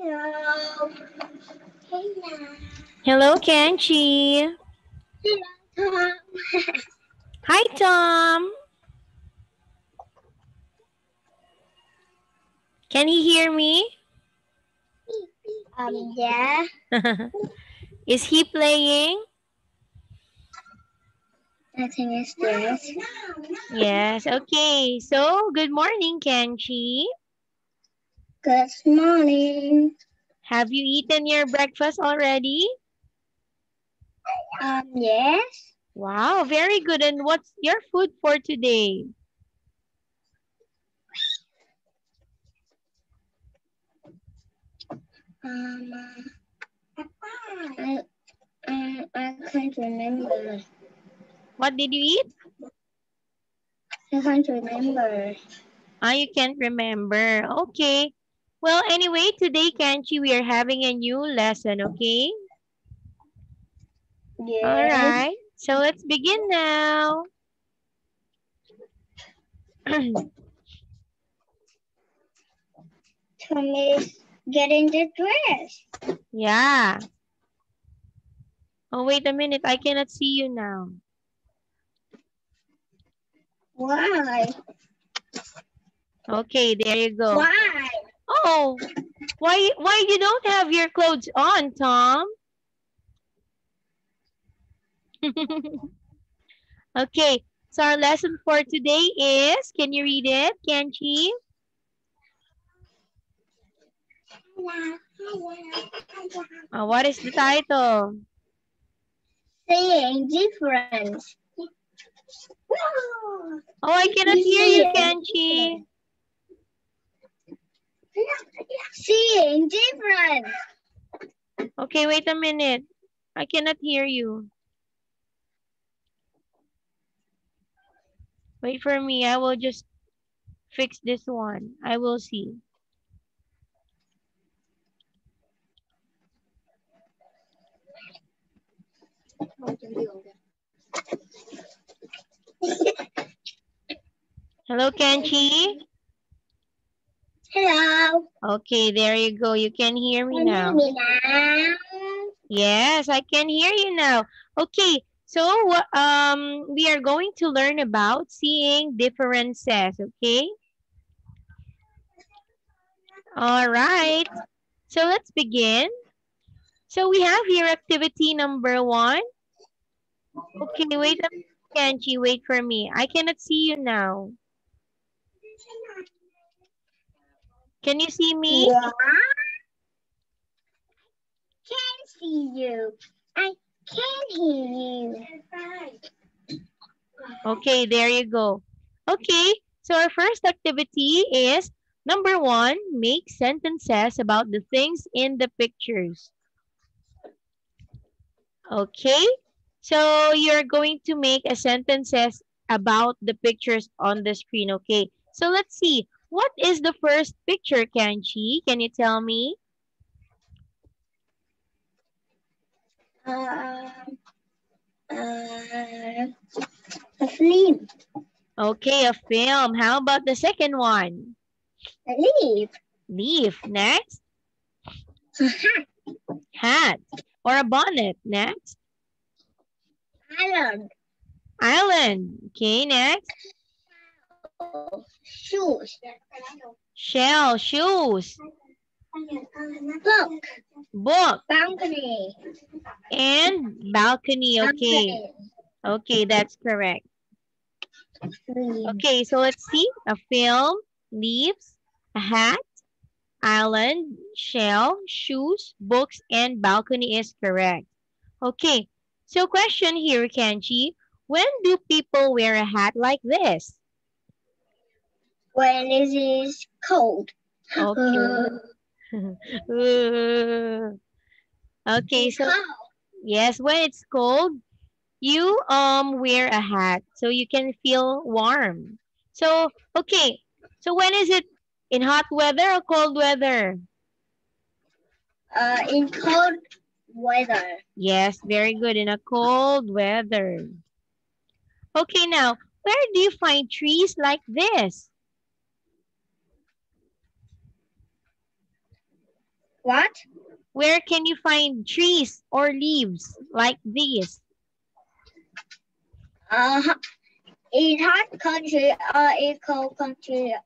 Hello. Hello. Hello, Kenchi. Hello, Hi, Tom. Can he hear me? Yeah. Is he playing? I think it's this. Yes, okay. So, good morning, Kenchi. Good morning. Have you eaten your breakfast already? Yes. Wow, very good. And what's your food for today? I, I can't remember. What did you eat? I can't remember. You can't remember. Okay. Well, anyway, today, Kenchi, we are having a new lesson, okay? All Yes. right. So, let's begin now. Tommy's getting the dress. Yeah. Oh, wait a minute. I cannot see you now. Why? Okay, there you go. Why? Oh, why you don't have your clothes on, Tom? Okay, so our lesson for today is, can you read it, Kenchi? What is the title? Seeing difference. Oh, I cannot hear you, Kenchi. Seeing difference. Okay, wait a minute. I cannot hear you. Wait for me. I will just fix this one. I will see. Hello, Kenchi? Hello. Okay, there you go. You can hear me Can you hear now. me now? Yes, I can hear you now. Okay, so we are going to learn about seeing differences, okay? All right, so let's begin. So we have here activity number 1. Okay, wait a minute, Kenchi, wait for me. I cannot see you now. Can you see me? Yeah. Can see you. I can hear you. Okay, there you go. Okay, so our first activity is number 1, make sentences about the things in the pictures. Okay, so you're going to make a sentences about the pictures on the screen. Okay, so let's see. What is the first picture, Kanchi? Can you tell me? Uh, a film. Okay, a film. How about the second one? A leaf. Leaf. Next. A hat. Hat. Or a bonnet. Next. Island. Island. Okay, next. Shoes. Shell. Shoes. Book. Book. Balcony. And balcony. Okay. Balcony. Okay, that's correct. Leaf. Okay, so let's see. A film, leaves, a hat, island, shell, shoes, books, and balcony is correct. Okay, so question here, Kenji. When do people wear a hat like this? When it is cold. Okay. Okay, so yes, when it's cold, you wear a hat so you can feel warm. So okay, so when is it, in hot weather or cold weather? In cold weather. Yes, very good, in a cold weather. Okay, now where do you find trees like this? What? Where can you find trees or leaves like these? In hot country or in cold country.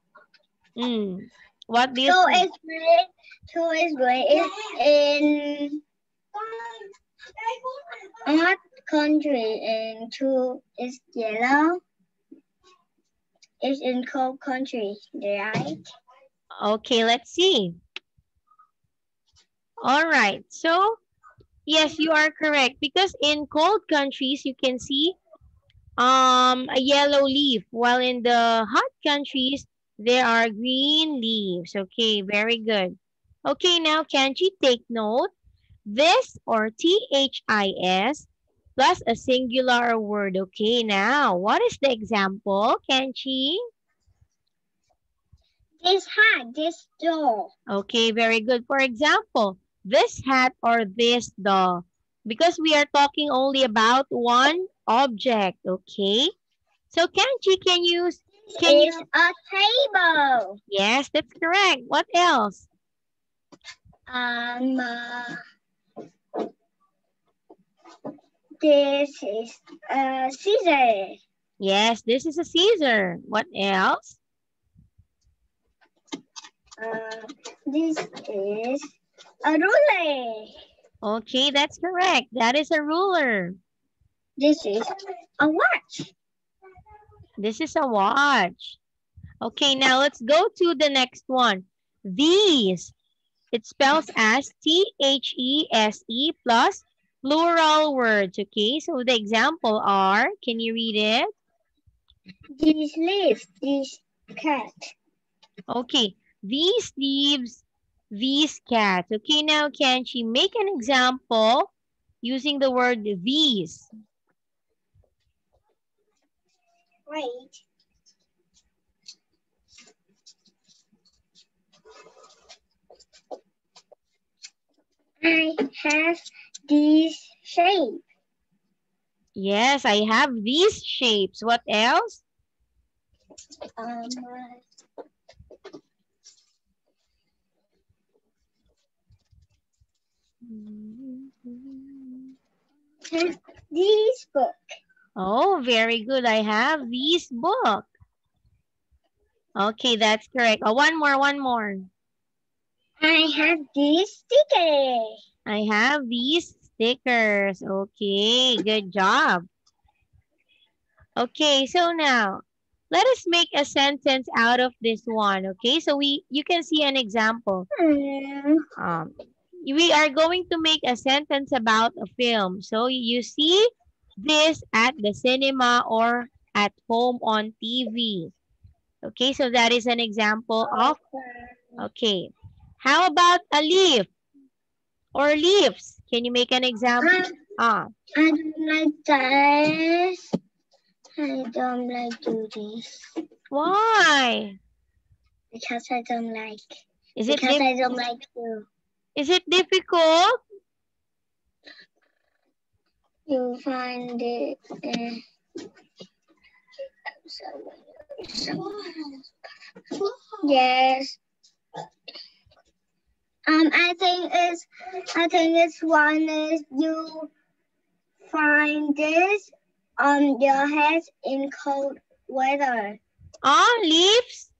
What do you So think? it's green. Two is green. It's in hot country and two is yellow. It's in cold country, right? Okay, let's see. All right, so yes, you are correct because in cold countries you can see a yellow leaf, while in the hot countries there are green leaves. Okay, very good. Okay, now can't you take note? This or THIS plus a singular word. Okay, now what is the example, Kenchi? This hat, this door. Okay, very good. For example, this hat or this doll. Because we are talking only about one object, okay? So Kenchi, can you It's a table. Yes, that's correct. What else? This is a scissor. Yes, this is a scissor. What else? This is a ruler. Okay, that's correct. That is a ruler. This is a watch. This is a watch. Okay, now let's go to the next one. These. It spells as THESE plus plural words. Okay, so the example are, can you read it? These leaves, this cat. Okay, these leaves, these cats. Okay, now can she make an example using the word these? Wait. I have this shape. Yes, I have these shapes. What else? This book. Oh, very good. I have these book. Okay, that's correct. Oh, one more. I have this sticker. I have these stickers. Okay, good job. Okay, so now let us make a sentence out of this one. Okay, so you can see an example. We are going to make a sentence about a film. So you see this at the cinema or at home on TV. Okay, so that is an example of, okay. How about a leaf or leaves? Can you make an example? I don't like this. I don't like do this. Why? Because I don't like. Is because I don't like to. Is it difficult? You find it. Yes. I think it's one is you find this on your head in cold weather. Oh, leaves?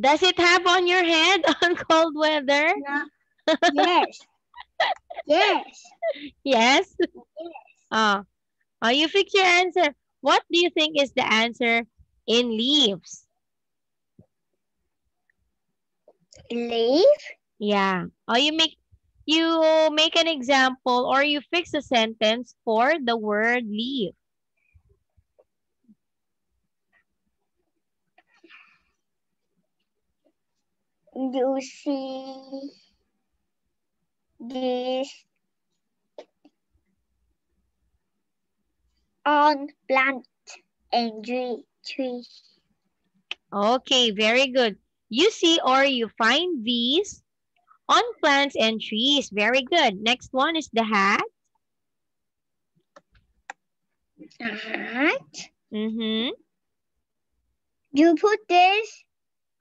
Does it have on your head on cold weather? No. Yes. Yes. Yes? Yes. You fix your answer. What do you think is the answer in leaves? Leaf? Yeah. You make an example or you fix a sentence for the word leaf. You see this on plant and tree. Okay, very good. You see or you find these on plants and trees. Very good. Next one is the hat. Hat? Mm-hmm. You put this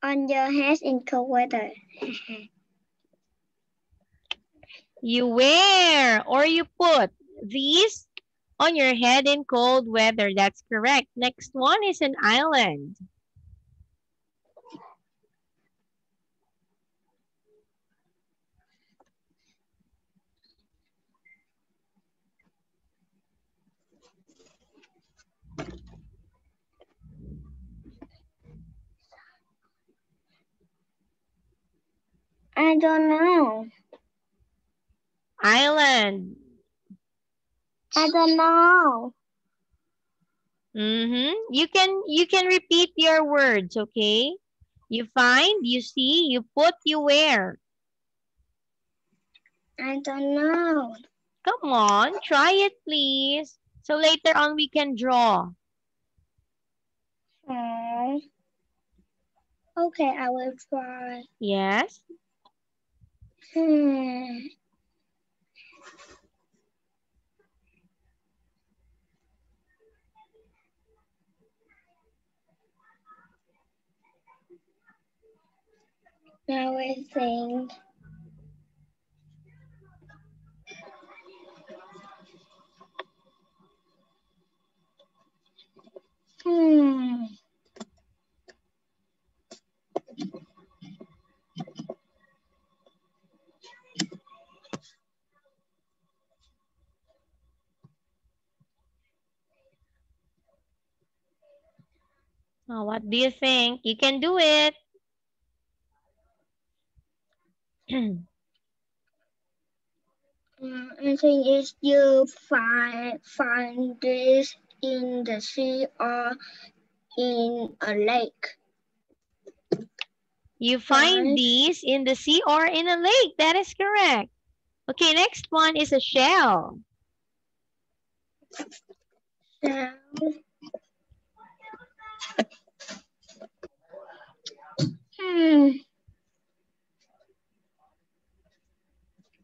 on your head in cold weather. You wear or you put these on your head in cold weather. That's correct. Next one is an island. I don't know. Island. I don't know. You can repeat your words, okay? You find, you see, you put, you wear. I don't know. Come on, try it, please. So later on we can draw. Okay, I will try. Yes. Now I think. Oh, what do you think? You can do it. I think if you find this in the sea or in a lake. You find these in the sea or in a lake. That is correct. Okay, next one is a shell. Shell.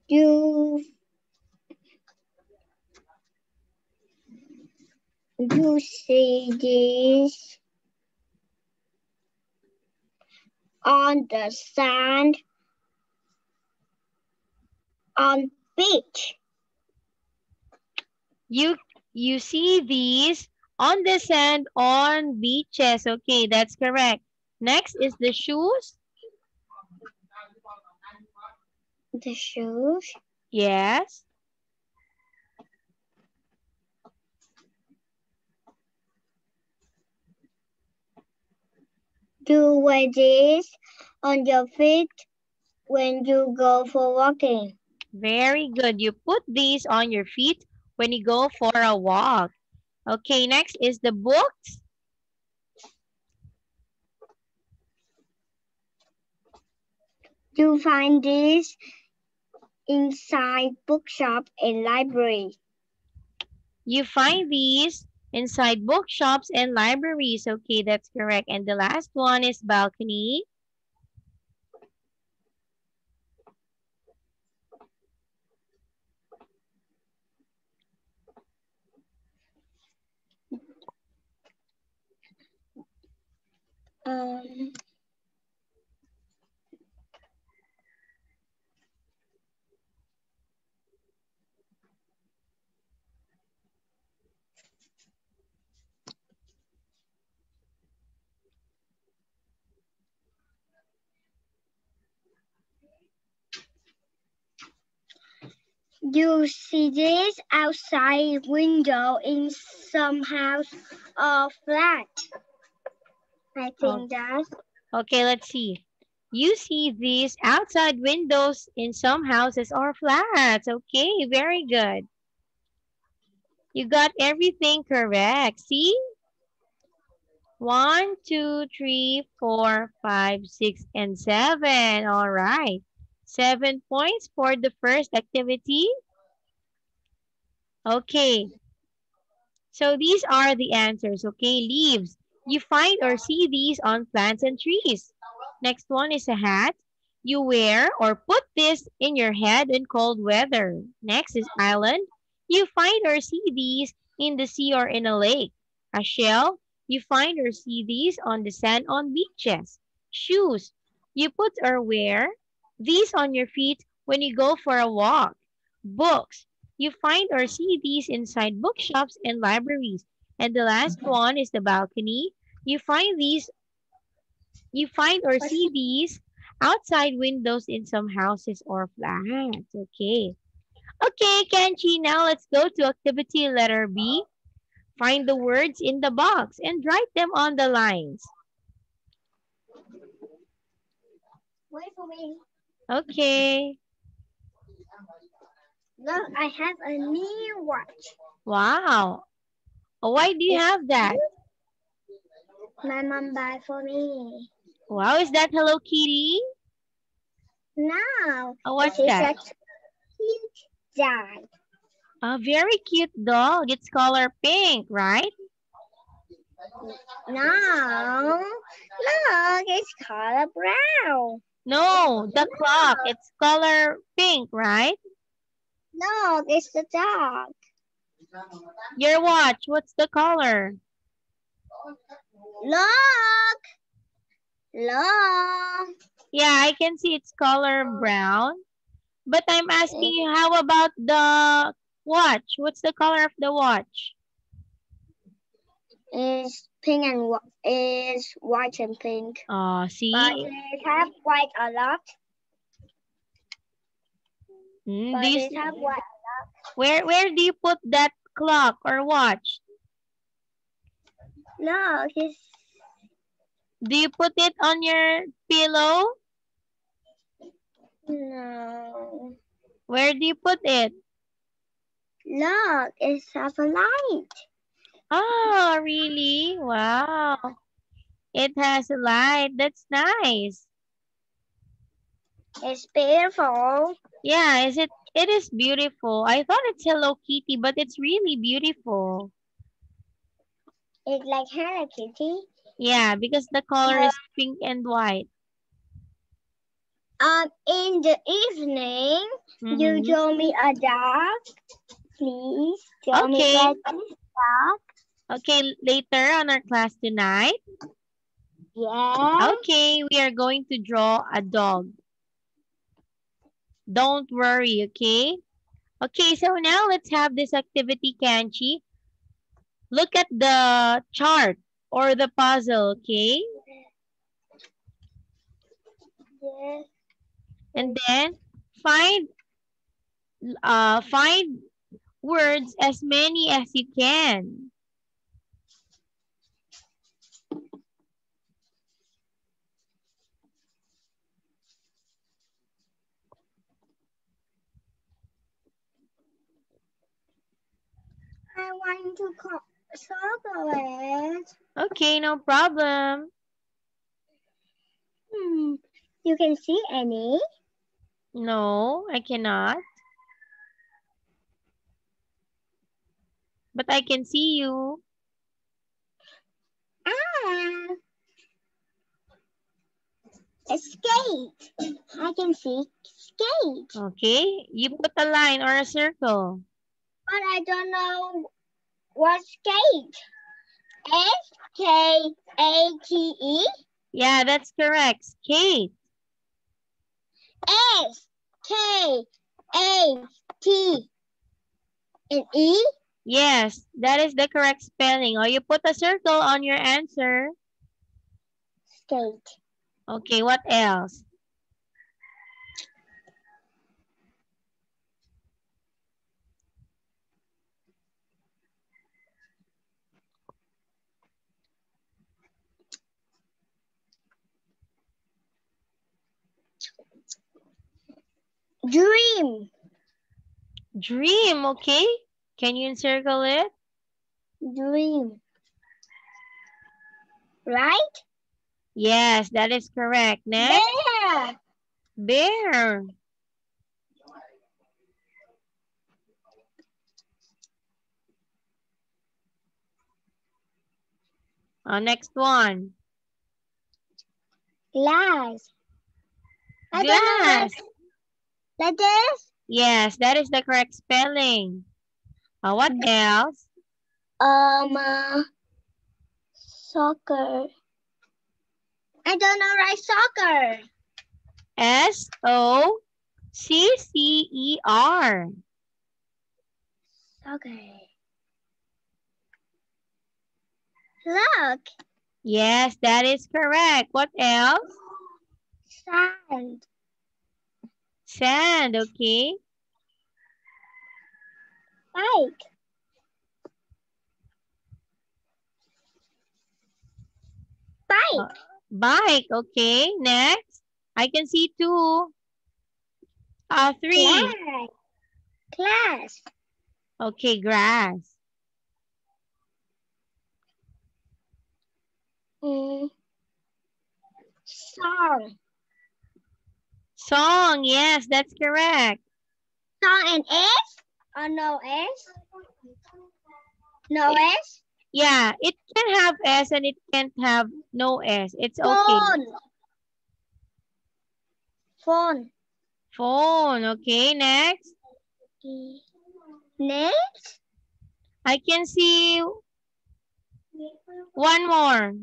You see this on the sand on beach. You see these on the sand on beaches. Okay, that's correct. Next is the shoes. The shoes. Yes. You wear this on your feet when you go for walking. Very good. You put these on your feet when you go for a walk. Okay, next is the books. You find this inside bookshop and library. You find these inside bookshops and libraries. Okay, that's correct. And the last one is balcony. You see this outside window in some house or flat. I think that. Okay, let's see. You see these outside windows in some houses or flats. Okay, very good. You got everything correct. See? 1, 2, 3, 4, 5, 6, and 7. All right. 7 points for the first activity. Okay. So these are the answers, okay? Leaves. You find or see these on plants and trees. Next one is a hat. You wear or put this in your head in cold weather. Next is island. You find or see these in the sea or in a lake. A shell. You find or see these on the sand on beaches. Shoes. You put or wear these on your feet when you go for a walk. books. You find or see these inside bookshops and libraries. And the last one is the balcony. You find or see these outside windows in some houses or flats. Okay. Okay, Kenchi, now let's go to activity letter B. Find the words in the box and write them on the lines. Wait for me. Okay. Look, I have a new watch. Wow. Why do you have that? My mom bought for me. Wow, is that Hello Kitty? No. What's that? It's a cute dog. A very cute dog. It's color pink, right? No. Look, it's color brown. No, the clock. It's color pink, right? No, it's the dog. Your watch, what's the color? Look. Look. Yeah, I can see it's color brown. But I'm asking you, how about the watch? What's the color of the watch? It's pink and is white and pink. Oh, see? But it have white a lot. But it have white a lot. Where do you put that clock or watch? Look, it's... Do you put it on your pillow? No. Where do you put it? Look, it's have a light. Oh, really? Wow. It has a light. That's nice. It's beautiful. Yeah, it is beautiful. I thought it's Hello Kitty, but it's really beautiful. It's like Hello Kitty. Yeah, because the color is pink and white. In the evening, you show me a dog. Please show me this dog. Okay, later on our class tonight. Yeah. Okay, we are going to draw a dog. Don't worry, okay? Okay, so now let's have this activity, Kanchi. Look at the chart or the puzzle, okay? Yes. And then find words as many as you can. I want to circle it. Okay, no problem. You can see any? No, I cannot. But I can see you. A skate. I can see skate. Okay, you put a line or a circle. But I don't know what skate. S-K-A-T-E? Yeah, that's correct. Skate. S-K-A-T-E? Yes, that is the correct spelling. Or you put a circle on your answer. Skate. Okay, what else? Dream. Dream, okay. Can you encircle it? Dream. Right? Yes, that is correct. Next. Bear. Bear. Next one. Glass. Glass. Like this? Yes, that is the correct spelling. What else? Soccer. I don't know right soccer. S-O-C-C-E-R. Okay. Look. Yes, that is correct. What else? Sand. Sand, okay. Bike. Bike. Bike, okay. Next. I can see 2. 3. Class. Okay, grass. Song. Song, yes, that's correct. Song and S? Or no S? No S? Yeah, it can have S and it can't have no S. It's okay. Phone. Phone. Phone, okay, next. Next? I can see one more.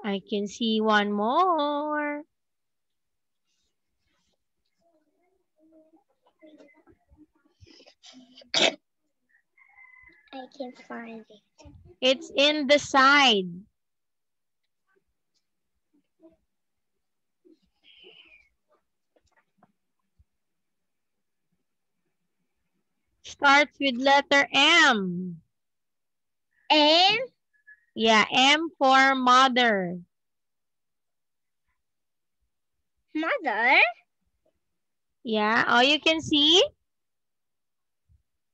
I can see one more. I can find it. It's in the side. Starts with letter M. M? Yeah, M for mother. Mother? Yeah, oh, you can see?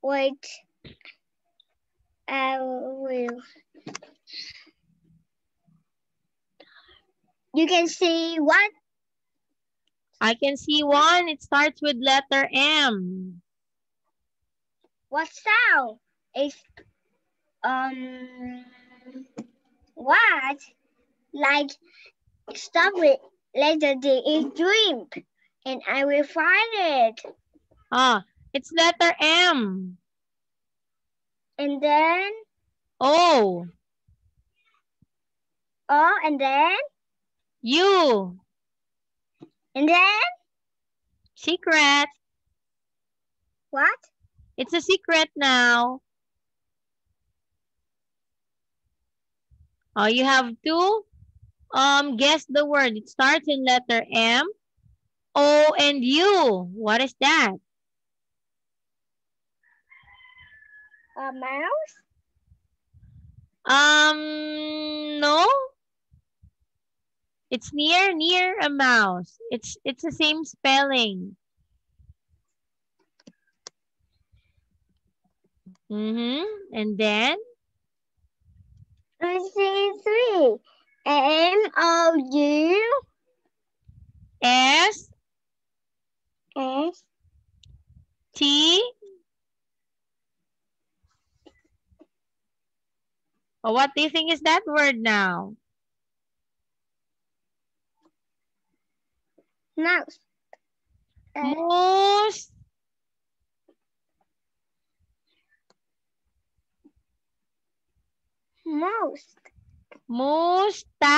Wait. I will. You can see what? I can see one. It starts with letter M. What sound? It's what? Like stop with letter D is dream. And I will find it. Ah, it's letter M. And then O. O and then U. and then Secret. what? It's a secret now. Oh, you have to guess the word. It starts in letter M, O, and U. What is that? A mouse? No. It's near a mouse. It's the same spelling. And then? I see 3. M-O-U S. S T. Oh, what do you think is that word now? mouse. Moose. Mouse. Mustache.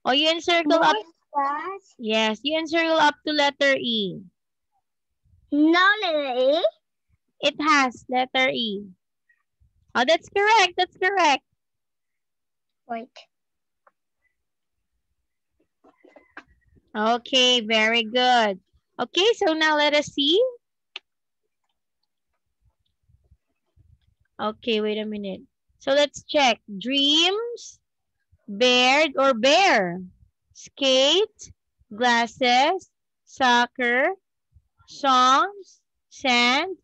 Oh, you encircle up. What? Yes, you encircle up to letter E. No letter E. It has letter E. Oh, that's correct. That's correct. Wait. Okay, very good. Okay, so now let us see. Okay, wait a minute. So let's check. Dreams, bear or bear, skate, glasses, soccer, songs, sand,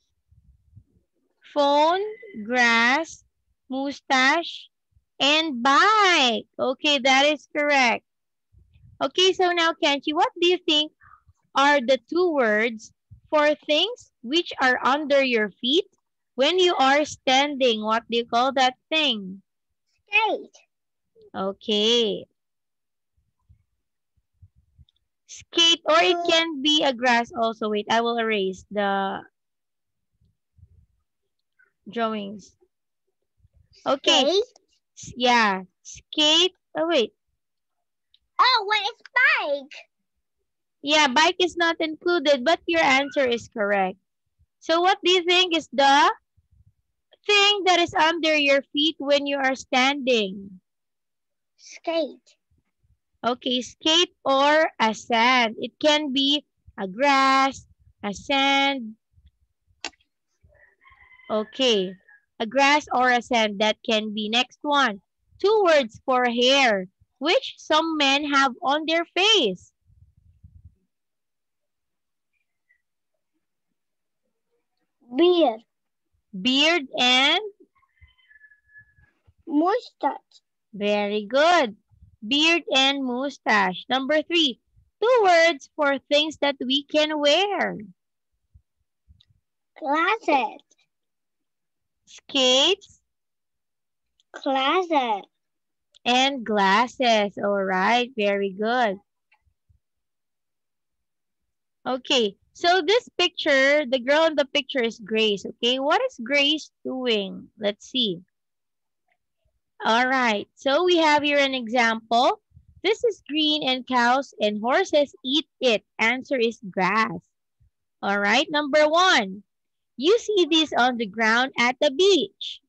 phone, grass, mustache, and bike. Okay, that is correct. Okay, so now, Kenchi, what do you think are the 2 words for things which are under your feet when you are standing? What do you call that thing? Skate. Okay. Skate, or it can be a grass also. Wait, I will erase the drawings. Okay. Skate. Yeah. Skate. Oh, wait. Oh, what is bike? Yeah, bike is not included, but your answer is correct. So what do you think is the thing that is under your feet when you are standing? Skate. Okay, skate or a sand. It can be a grass, a sand. Okay, a grass or a sand, that can be. Next one. 2 words for hair, which some men have on their face. Beard. Beard and? Mustache. Very good. Beard and mustache. Number 3. 2 words for things that we can wear. Glasses. Skates. Glasses. And glasses. All right, very good. Okay, so this picture, the girl in the picture is Grace, okay? What is Grace doing? Let's see. All right, so we have here an example. This is green and cows and horses eat it. Answer is grass. All right, number 1. You see this on the ground at the beach.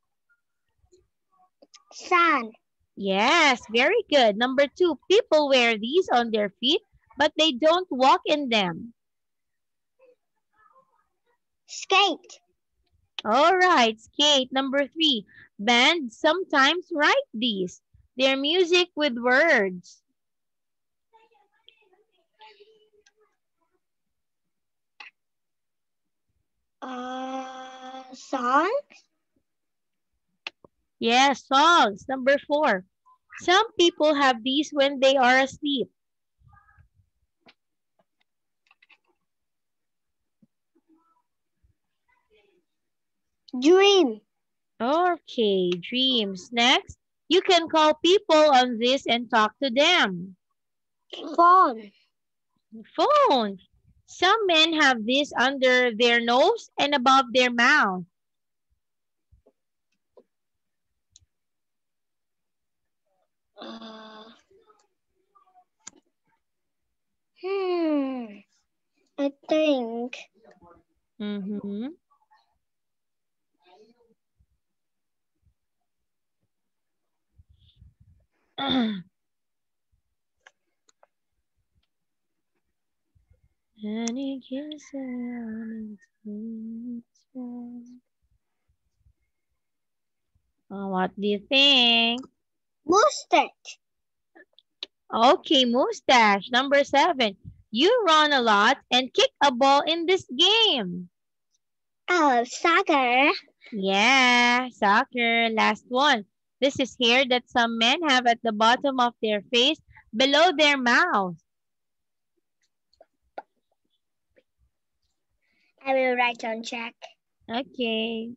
Sand. Yes, very good. Number 2, people wear these on their feet, but they don't walk in them. Skate. All right, skate. Number 3, bands sometimes write these. They're music with words. Songs. Yes, songs. Number 4, some people have these when they are asleep. Dream. Okay, dreams. Next, you can call people on this and talk to them. Phone. Phone. Some men have this under their nose and above their mouth. I think. Mm-hmm. What do you think? Mustache. Okay, mustache. Number 7. You run a lot and kick a ball in this game. Oh, soccer. Yeah, soccer. Last one. This is hair that some men have at the bottom of their face below their mouth. I will write on check. Okay.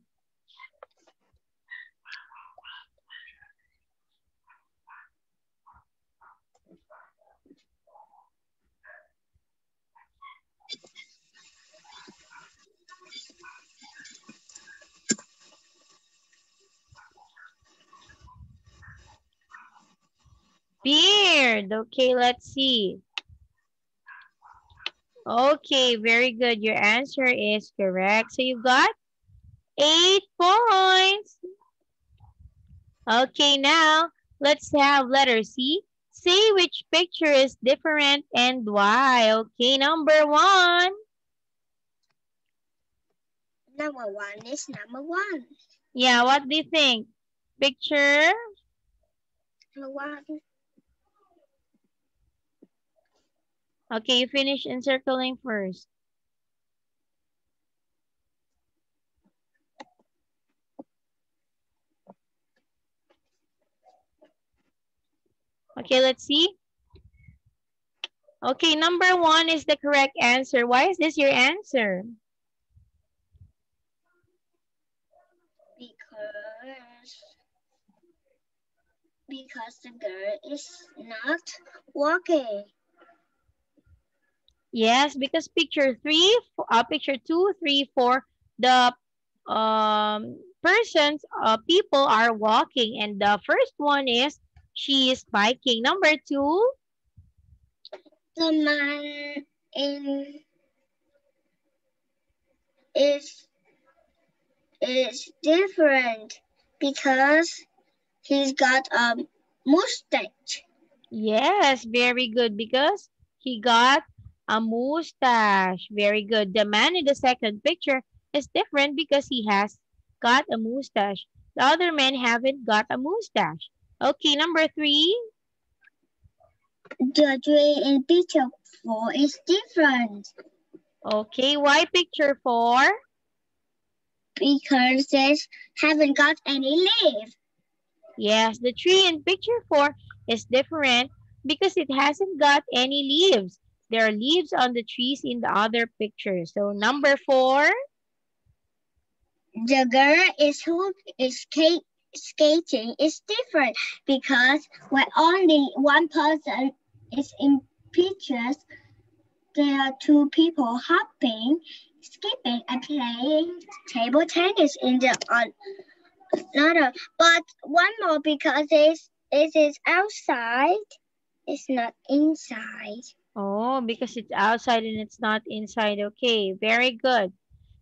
Beard. Okay, let's see. Okay, very good. Your answer is correct. So you got 8 points. Okay, now let's have letter C. Say which picture is different and why. Okay, number 1. Number 1 is number 1. Yeah, what do you think? Picture? Number 1. Okay, you finish encircling first. Okay, let's see. Okay, number 1 is the correct answer. Why is this your answer? Because the girl is not walking. Yes, because picture 2, 3, 4, the persons, people are walking, and the first one is she is biking. Number 2, The man in is is different because he's got a mustache. yes, very good, because he got a mustache. Very good. The man in the second picture is different because he has got a mustache. The other men haven't got a mustache. Okay, number 3. The tree in picture 4 is different Okay, why picture 4? because they haven't got any leaves. Yes, the tree in picture 4 is different because it hasn't got any leaves. There are leaves on the trees in the other picture. So number 4, The girl is who is skating is different because when only one person is in pictures, there are two people hopping, skipping, and playing table tennis in the another. But one more because it is outside, it's not inside. oh, because it's outside and it's not inside. Okay, very good.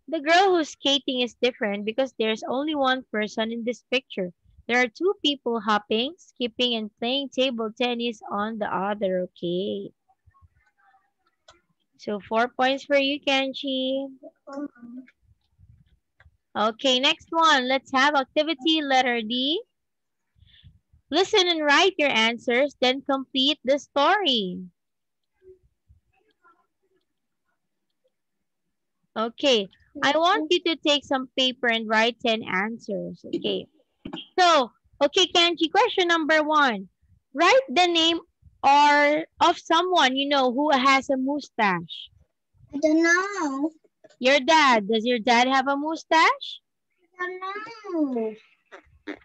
The girl who's skating is different because there's only one person in this picture. There are two people hopping, skipping, and playing table tennis on the other. Okay. So 4 points for you, Kenchi. Okay, next one. Let's have activity letter D. Listen and write your answers, then complete the story. Okay, I want you to take some paper and write 10 answers. Okay. So, okay, Kenji, question number 1. Write the name or of someone you know who has a mustache. I don't know. Your dad. Does your dad have a mustache? I don't know.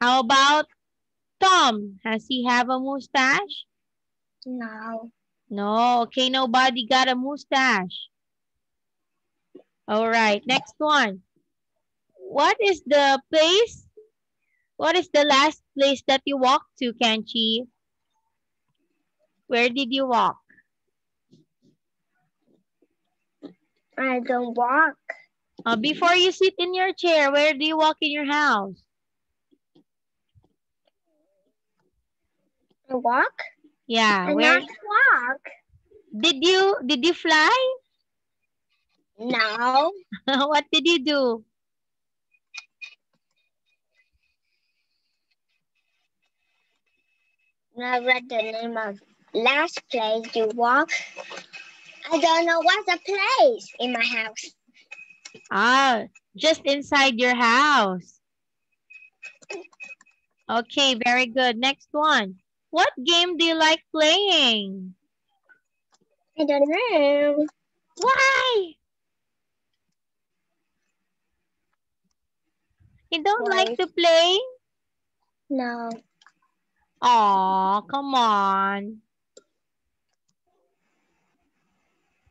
How about Tom? Has he have a mustache? No. No. Okay, nobody got a mustache. All right, next one. What is the place? What is the last place that you walked to, Kenchi? Where did you walk? I don't walk. Before you sit in your chair, where do you walk in your house? I walk? Yeah, I where not walk. did you fly? No. What did you do? I read the name of last place you walk. I don't know what's the place in my house. Ah, just inside your house. Okay, very good. Next one. What game do you like playing? I don't know. Why? You don't like to play? No. Oh, come on.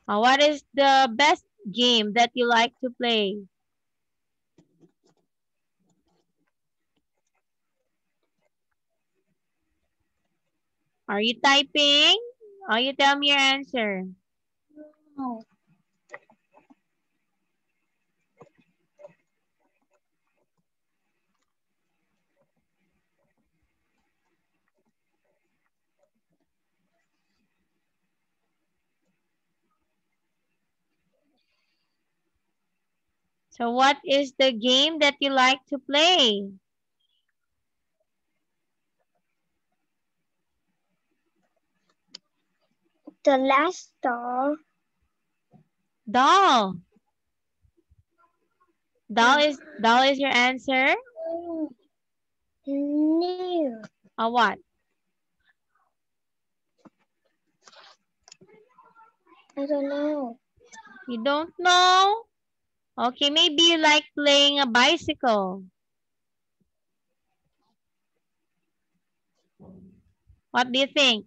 What is the best game that you like to play? Are you typing? Or you tell me your answer? No. So what is the game that you like to play? The last door. Doll. Doll is your answer? No. What? I don't know. You don't know? Okay, maybe you like playing a bicycle. What do you think?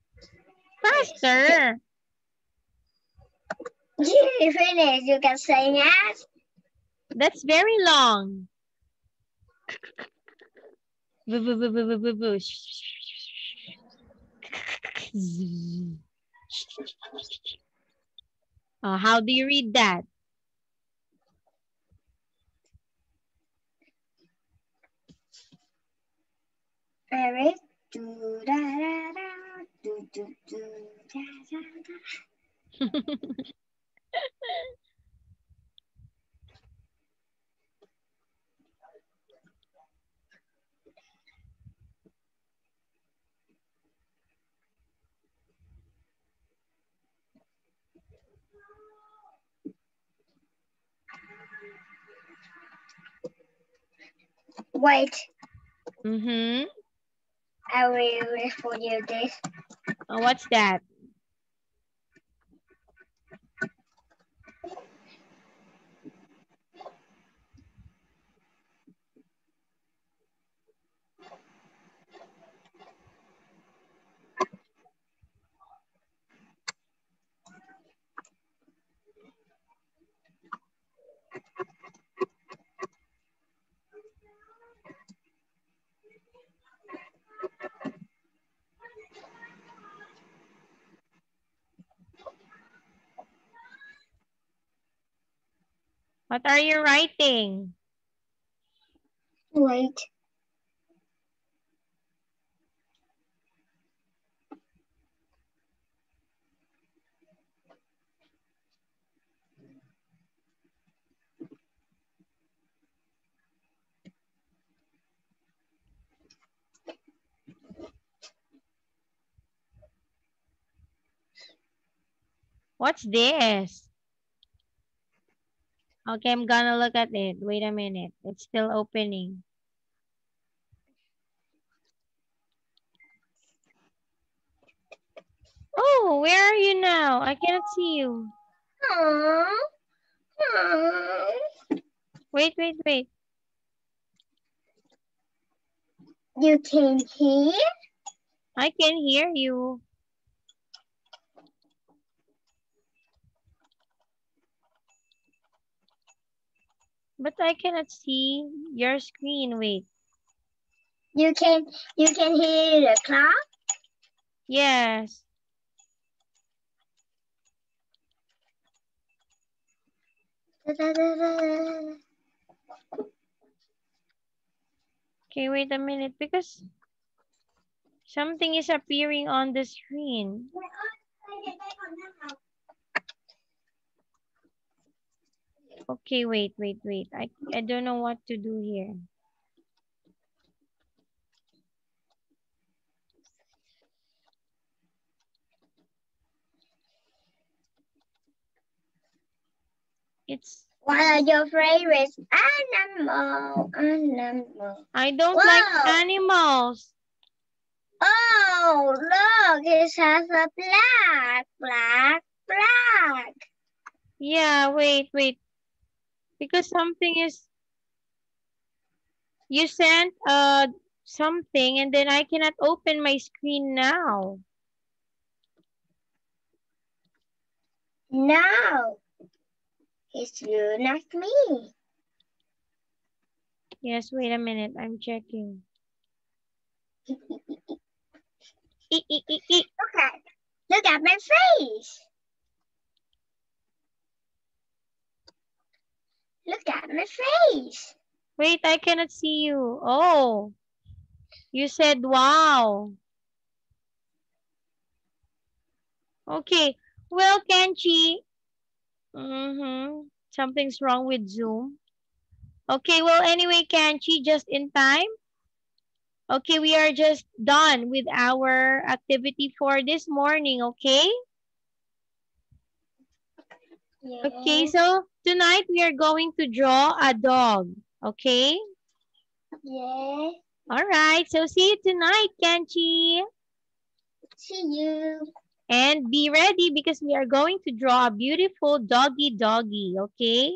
Faster. You finish, you can say yes. That's very long. How do you read that? Eric. Do da da da. Do do do da da da. Wait. Mm-hmm. I will read for you this. What's that? What are you writing? Wait. What's this? Okay, I'm gonna look at it. Wait a minute. It's still opening. Oh, where are you now? I cannot see you. Aww. Aww. Wait. You can hear? I can hear you. But I cannot see your screen. Wait. You can hear the clock? Yes. Okay, wait a minute because something is appearing on the screen. Okay, wait. I don't know what to do here. It's... What are your favorites? Animal. I don't like animals. Oh, look, it has a black. Yeah, wait. Because something is... You sent something and then I cannot open my screen now. No, it's you, not me. Yes, wait a minute. I'm checking. Look at my face. Look at my face. Wait, I cannot see you. Oh, you said wow. Okay. Well, Kenchi. Something's wrong with Zoom. Okay, well, anyway, Kenchi, just in time. Okay, we are just done with our activity for this morning, okay? Yes. Okay, so tonight we are going to draw a dog, okay? Yes. All right, so see you tonight, Kenchi. See you. And be ready because we are going to draw a beautiful doggy, okay?